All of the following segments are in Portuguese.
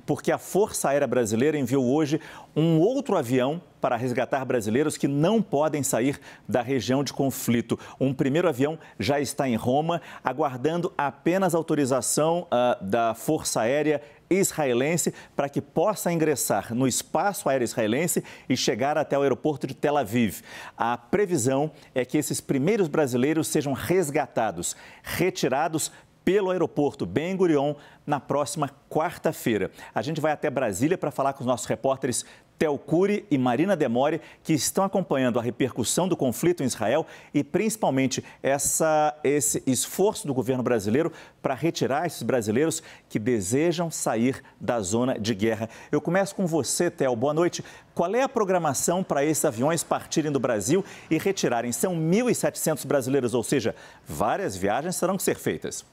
porque a Força Aérea Brasileira enviou hoje um outro avião para resgatar brasileiros que não podem sair da região de conflito. Um primeiro avião já está em Roma, aguardando apenas autorização da Força Aérea israelense para que possa ingressar no espaço aéreo israelense e chegar até o aeroporto de Tel Aviv. A previsão é que esses primeiros brasileiros sejam resgatados, retirados pelo aeroporto Ben Gurion na próxima quarta-feira. A gente vai até Brasília para falar com os nossos repórteres Theo Cury e Marina Demore, que estão acompanhando a repercussão do conflito em Israel e principalmente esse esforço do governo brasileiro para retirar esses brasileiros que desejam sair da zona de guerra. Eu começo com você, Theo. Boa noite. Qual é a programação para esses aviões partirem do Brasil e retirarem? São 1.700 brasileiros, ou seja, várias viagens terão que ser feitas.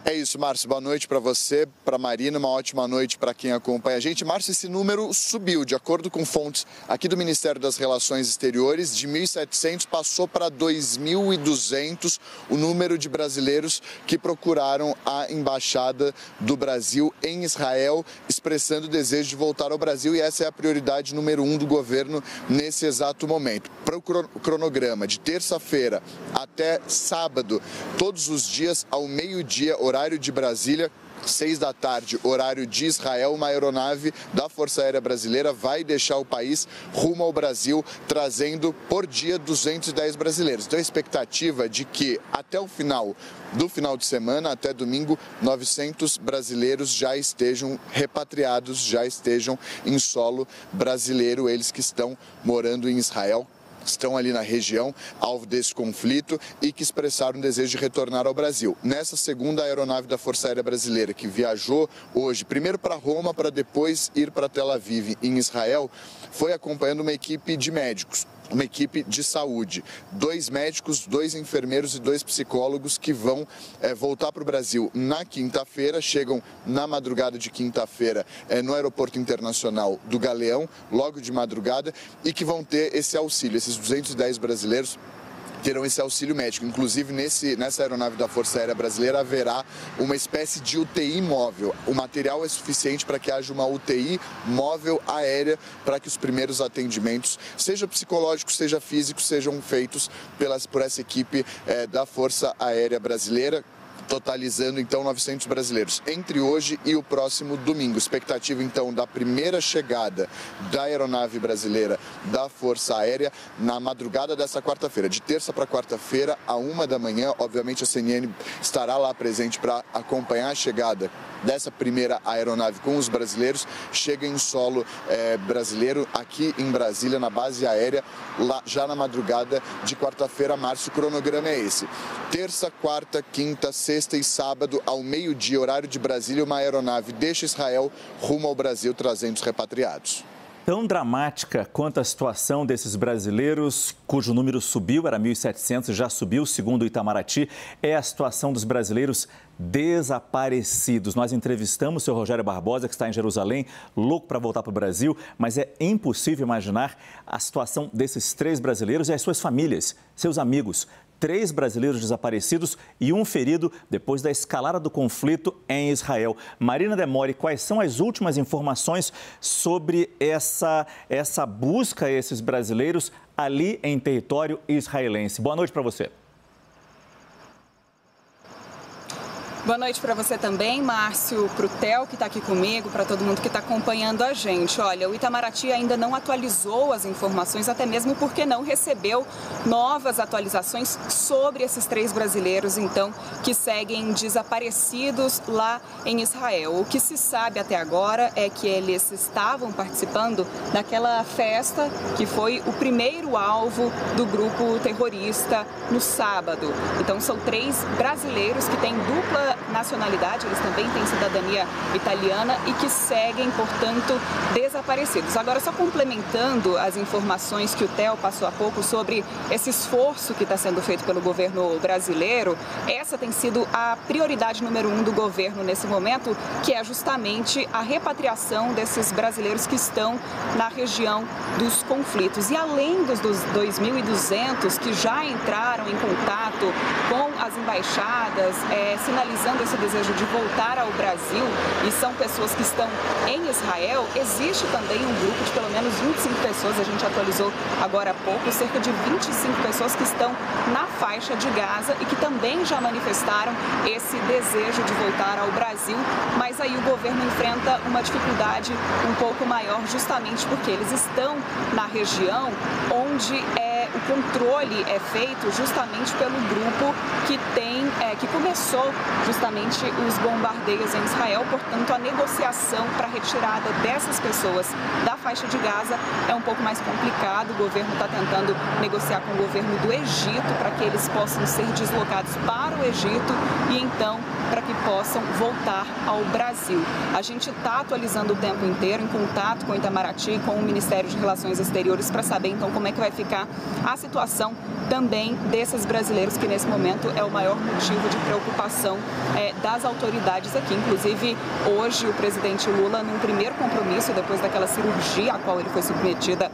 É isso, Márcio. Boa noite para você, para a Marina, uma ótima noite para quem acompanha a gente. Márcio, esse número subiu, de acordo com fontes aqui do Ministério das Relações Exteriores, de 1.700 passou para 2.200 o número de brasileiros que procuraram a Embaixada do Brasil em Israel, expressando o desejo de voltar ao Brasil, e essa é a prioridade número 1 do governo nesse exato momento. Para o cronograma de terça-feira até sábado, todos os dias ao meio-dia, horário de Brasília, 6 da tarde, horário de Israel, uma aeronave da Força Aérea Brasileira vai deixar o país rumo ao Brasil, trazendo por dia 210 brasileiros. Então a expectativa é de que até o final de semana, até domingo, 900 brasileiros já estejam repatriados, já estejam em solo brasileiro, eles que estão morando em Israel, estão ali na região, alvo desse conflito, e que expressaram o desejo de retornar ao Brasil. Nessa segunda aeronave da Força Aérea Brasileira, que viajou hoje, primeiro para Roma, para depois ir para Tel Aviv, em Israel, foi acompanhando uma equipe de médicos, uma equipe de saúde. 2 médicos, 2 enfermeiros e 2 psicólogos que vão voltar para o Brasil na quinta-feira, chegam na madrugada de quinta-feira no Aeroporto Internacional do Galeão, logo de madrugada, e que vão ter esse auxílio. Esses 210 brasileiros terão esse auxílio médico. Inclusive, nessa aeronave da Força Aérea Brasileira haverá uma espécie de UTI móvel. O material é suficiente para que haja uma UTI móvel aérea para que os primeiros atendimentos, seja psicológicos, seja físicos, sejam feitos por essa equipe da Força Aérea Brasileira, totalizando então 900 brasileiros entre hoje e o próximo domingo. Expectativa então da primeira chegada da aeronave brasileira da Força Aérea na madrugada dessa quarta-feira, de terça para quarta-feira, à 1 da manhã. Obviamente a CNN estará lá presente para acompanhar a chegada dessa primeira aeronave com os brasileiros. Chega em solo brasileiro aqui em Brasília, na base aérea, lá já na madrugada de quarta-feira. Márcio, o cronograma é esse: terça, quarta, quinta, sexta e sábado, ao meio-dia, horário de Brasília, uma aeronave deixa Israel rumo ao Brasil, trazendo os repatriados. Tão dramática quanto a situação desses brasileiros, cujo número subiu, era 1.700, já subiu, segundo o Itamaraty, é a situação dos brasileiros desaparecidos. Nós entrevistamos o seu Rogério Barbosa, que está em Jerusalém, louco para voltar para o Brasil, mas é impossível imaginar a situação desses 3 brasileiros e as suas famílias, seus amigos. 3 brasileiros desaparecidos e 1 ferido depois da escalada do conflito em Israel. Marina Demore, quais são as últimas informações sobre essa busca a esses brasileiros ali em território israelense? Boa noite para você. Boa noite para você também, Márcio, para o Theo, que está aqui comigo, para todo mundo que está acompanhando a gente. Olha, o Itamaraty ainda não atualizou as informações, até mesmo porque não recebeu novas atualizações sobre esses 3 brasileiros, então, que seguem desaparecidos lá em Israel. O que se sabe até agora é que eles estavam participando daquela festa que foi o primeiro alvo do grupo terrorista no sábado. Então, são 3 brasileiros que têm dupla nacionalidade, eles também têm cidadania italiana e que seguem, portanto, desaparecidos. Agora, só complementando as informações que o Theo passou há pouco sobre esse esforço que está sendo feito pelo governo brasileiro, essa tem sido a prioridade número 1 do governo nesse momento, que é justamente a repatriação desses brasileiros que estão na região dos conflitos. E além dos 2.200 que já entraram em contato com as embaixadas, sinalizando tendo esse desejo de voltar ao Brasil e são pessoas que estão em Israel, existe também um grupo de pelo menos 25 pessoas, a gente atualizou agora há pouco, cerca de 25 pessoas que estão na faixa de Gaza e que também já manifestaram esse desejo de voltar ao Brasil, mas aí o governo enfrenta uma dificuldade um pouco maior justamente porque eles estão na região onde o controle é feito justamente pelo grupo que começou justamente os bombardeios em Israel. Portanto, a negociação para a retirada dessas pessoas da faixa de Gaza é um pouco mais complicado. O governo está tentando negociar com o governo do Egito para que eles possam ser deslocados para o Egito e então para que possam voltar ao Brasil. A gente está atualizando o tempo inteiro, em contato com o Itamaraty e com o Ministério de Relações Exteriores para saber então como é que vai ficar a situação também desses brasileiros, que nesse momento é o maior motivo de preocupação das autoridades aqui. Inclusive, hoje o presidente Lula, num primeiro compromisso, depois daquela cirurgia a qual ele foi submetida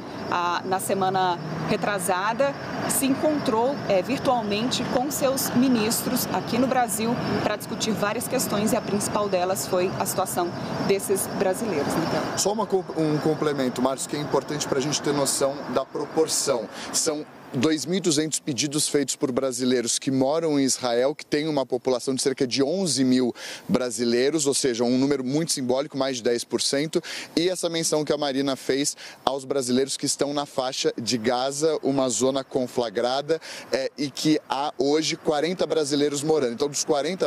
na semana retrasada, se encontrou virtualmente com seus ministros aqui no Brasil para discutir várias questões e a principal delas foi a situação desses brasileiros. Então. Só um complemento, Márcio, que é importante para a gente ter noção da proporção. São 2.200 pedidos feitos por brasileiros que moram em Israel, que tem uma população de cerca de 11 mil brasileiros, ou seja, um número muito simbólico, mais de 10%. E essa menção que a Marina fez aos brasileiros que estão na faixa de Gaza, uma zona conflagrada, e que há hoje 40 brasileiros morando. Então, dos 40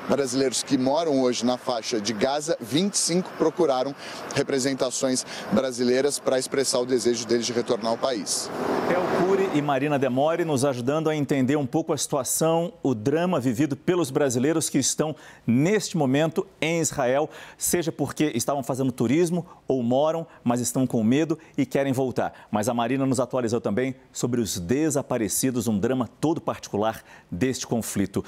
brasileiros que moram hoje na faixa de Gaza, 25 procuraram representações brasileiras para expressar o desejo deles de retornar ao país. Cury e Marina Demore nos ajudando a entender um pouco a situação, o drama vivido pelos brasileiros que estão neste momento em Israel, seja porque estavam fazendo turismo ou moram, mas estão com medo e querem voltar. Mas a Marina nos atualizou também sobre os desaparecidos, um drama todo particular deste conflito.